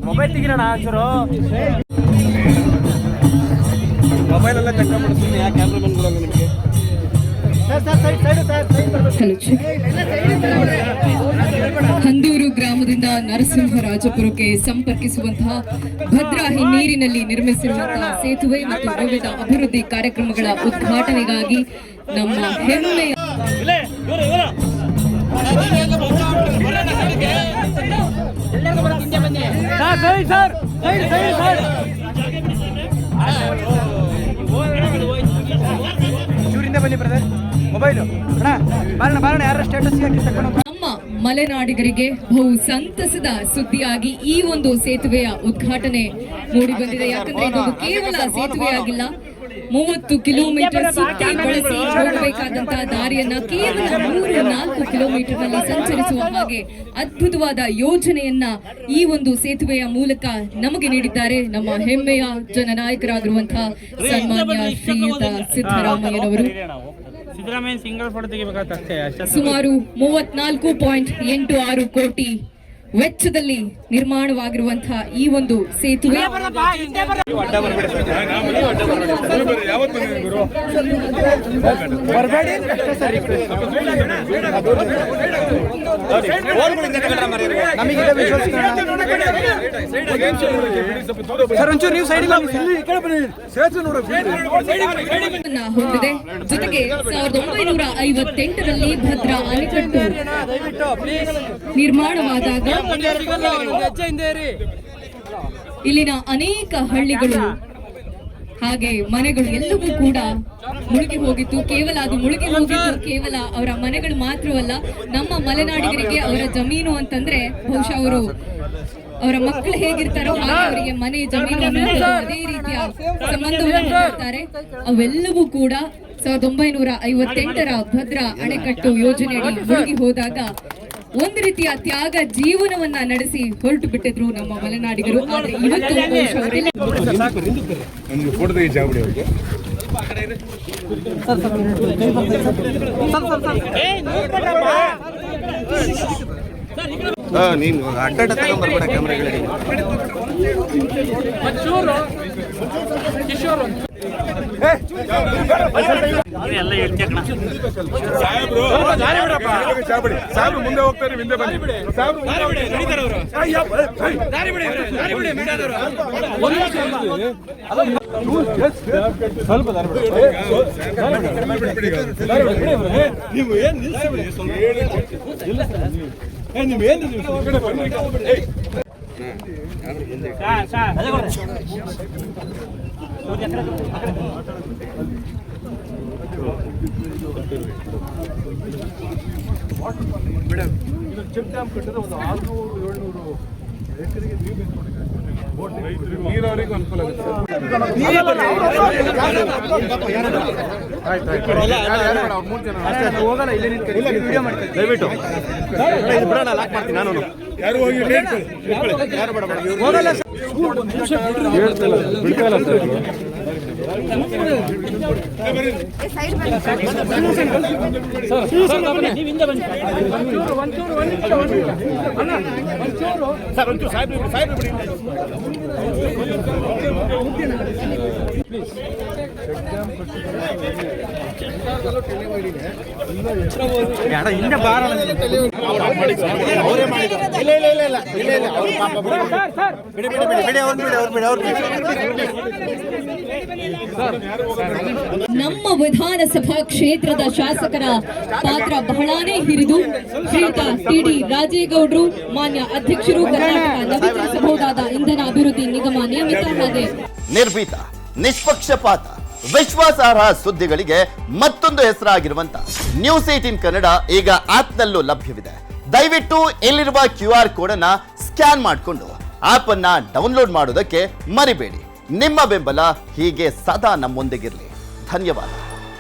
Mobile ತೆಗಿರೋಣ ಒಂಚೂರು. Mobile ಎಲ್ಲ check ಮಾಡ್ತೀನಿ. ಯಾಕೆ ಕ್ಯಾಮ್ರಾಮನ್ಗಳೆಲ್ಲ ನಿಮಗೆ ಹಂದೂರು ಗ್ರಾಮದಿಂದ ನರಸಿಂಹರಾಜಪುರಕ್ಕೆ ಸಂಪರ್ಕಿಸುವಂತಹ ಭದ್ರಾ ಹಿನ್ನೀರಿನಲ್ಲಿ ನಿರ್ಮಿಸಿರುವಂತಹ ಸೇತುವೆ ಮತ್ತು ವಿವಿಧ ಅಭಿವೃದ್ಧಿ ಕಾರ್ಯಕ್ರಮಗಳ ಉದ್ಘಾಟನೆಗಾಗಿ ನಮ್ಮ ಹೆಮ್ಮೆಯ ನಮ್ಮ ಮಲೆನಾಡಿಗರಿಗೆ ಬಹು ಸಂತಸದ ಸುದ್ದಿಯಾಗಿ ಈ ಒಂದು ಸೇತುವೆಯ ಉದ್ಘಾಟನೆ ಮೂಡಿ ಬಂದಿದೆ. ಯಾಕಂದ್ರೆ ಇದೊಂದು ಕೇವಲ ಸೇತುವೆಯಾಗಿಲ್ಲ, 30 ಕಿಲೋಮೀಟರ್ ಸುತ್ತಿ ಬಳಸಿ ಹೋಗಬೇಕಾದಂತಹ ದಾರಿಯನ್ನ ಕೇವಲ 3-4 ಕಿಲೋಮೀಟರ್ ನಲ್ಲಿ ಸಂಚರಿಸುವ ಹಾಗೆ ಅದ್ಭುತವಾದ ಯೋಜನೆಯನ್ನ ಈ ಒಂದು ಸೇತುವೆಯ ಮೂಲಕ ನಮಗೆ ನೀಡಿದ್ದಾರೆ ನಮ್ಮ ಹೆಮ್ಮೆಯ ಜನನಾಯಕರಾಗಿರುವಂತಹ ಸನ್ಮಾನ್ಯ ಶ್ರೀಯುತ ಸಿದ್ದರಾಮಯ್ಯನವರು. ಸುಮಾರು 34.86 ಕೋಟಿ ವೆಚ್ಚದಲ್ಲಿ ನಿರ್ಮಾಣವಾಗಿರುವಂತಹ ಈ ಒಂದು ಸೇತುವೆ ಹೊಂದಿದೆ. ಜೊತೆಗೆ 1958ರಲ್ಲಿ ಭದ್ರಾ ಅಣೆಕಟ್ಟು ನಿರ್ಮಾಣವಾದಾಗ ಇಲ್ಲಿನ ಅನೇಕ ಹಳ್ಳಿಗಳು ಹಾಗೆ ಮನೆಗಳು ಎಲ್ಲವೂ ಕೂಡ ಮುಳುಗಿ ಹೋಗಿತ್ತು. ಕೇವಲ ಅದು ಮುಳುಗಿ ಹೋಗಿತ್ತು ಕೇವಲ ಅವರ ಮನೆಗಳು ಮಾತ್ರವಲ್ಲ, ನಮ್ಮ ಮಲೆನಾಡಿಗರಿಗೆ ಅವರ ಜಮೀನು ಅಂತಂದ್ರೆ ಬಹುಶಃ ಅವರ ಮಕ್ಕಳು ಹೇಗಿರ್ತಾರೋ ಹಾಗೆ ಅವರಿಗೆ ಮನೆ ಜಮೀನು ಅದೇ ರೀತಿಯ ಸಂಬಂಧವನ್ನು ಹೊಂದಿರ್ತಾರೆ. ಅವೆಲ್ಲವೂ ಕೂಡ 1958ರ ಭದ್ರಾ ಅಣೆಕಟ್ಟು ಯೋಜನೆಯಡಿ ಮುಳುಗಿ ಹೋದಾಗ ಒಂದು ರೀತಿಯ ತ್ಯಾಗ ಜೀವನವನ್ನ ನಡೆಸಿ ಹೊರಟು ಬಿಟ್ಟಿದ್ರು ನಮ್ಮ ಮಲೆನಾಡಿಗರು. ಆದ್ರೆ ಇವತ್ತು ನೀನು ಅಡ್ಡ ತಗೊಂಡ್ಬರ್ಬೇಡ ಕ್ಯಾಮ್ರಾಗಳಿಗೆ. ಸಾಹೇಬ್ರು ಮುಂದೆ ಹೋಗ್ತಾರೆ, ಹಿಂದೆ ಬನ್ನಿ. ಚೆಕ್ ಡ್ಯಾಮ್ ಕಟ್ಟಿದ್ರೆ ಒಂದು 600-700 ಎಕರೆಗೆ ನೀರಾವರಿಗೆ ಅನುಕೂಲ ಆಗುತ್ತೆ. ದಯವಿಟ್ಟು ಬಿಡೋಣ, ಲಾಕ್ ಮಾಡ್ತೀನಿ ನಾನು. ಯಾರು ಹೋಗಿ ಯಾರು ಬೇಡ ಹೋಗಲ್ಲ, ಬಿಡ್ತಾಯಿಲ್ಲ ಸರ್. ಹಿಂದೆ ಬಾರ ಅವರೇ ಮಾಡಿದ್ದಾರೆ. ನಮ್ಮ ವಿಧಾನಸಭಾ ಕ್ಷೇತ್ರದ ಶಾಸಕರ ಪಾತ್ರ ಬಹಳಾನೇ ಹಿರಿದು ಶ್ರೀಯುತ ಟಿ.ಡಿ. ರಾಜೇಗೌಡರು ಮಾನ್ಯ ಅಧ್ಯಕ್ಷರು ಕರ್ನಾಟಕ ನವೀಕರಿಸಬಹುದಾದ ಇಂಧನ ಅಭಿವೃದ್ಧಿ ನಿಗಮ ನೇಮಿತ ಹಾಗೆ ನಿರ್ಭೀತ, ನಿಷ್ಪಕ್ಷಪಾತ, ವಿಶ್ವಾಸಾರ್ಹ ಸುದ್ದಿಗಳಿಗೆ ಮತ್ತೊಂದು ಹೆಸರಾಗಿರುವಂತ ನ್ಯೂಸ್ 18 ಕನ್ನಡ ಈಗ ಆಪ್ನಲ್ಲೂ ಲಭ್ಯವಿದೆ. ದಯವಿಟ್ಟು ಇಲ್ಲಿರುವ QR ಕೋಡ್ ಅನ್ನ ಸ್ಕ್ಯಾನ್ ಮಾಡಿಕೊಂಡು ಆಪ್ ಅನ್ನ ಡೌನ್ಲೋಡ್ ಮಾಡೋದಕ್ಕೆ ಮರಿಬೇಡಿ. ನಿಮ್ಮ ಬೆಂಬಲ ಹೀಗೆ ಸದಾ ನಮ್ಮೊಂದಿಗಿರಲಿ. ಧನ್ಯವಾದ.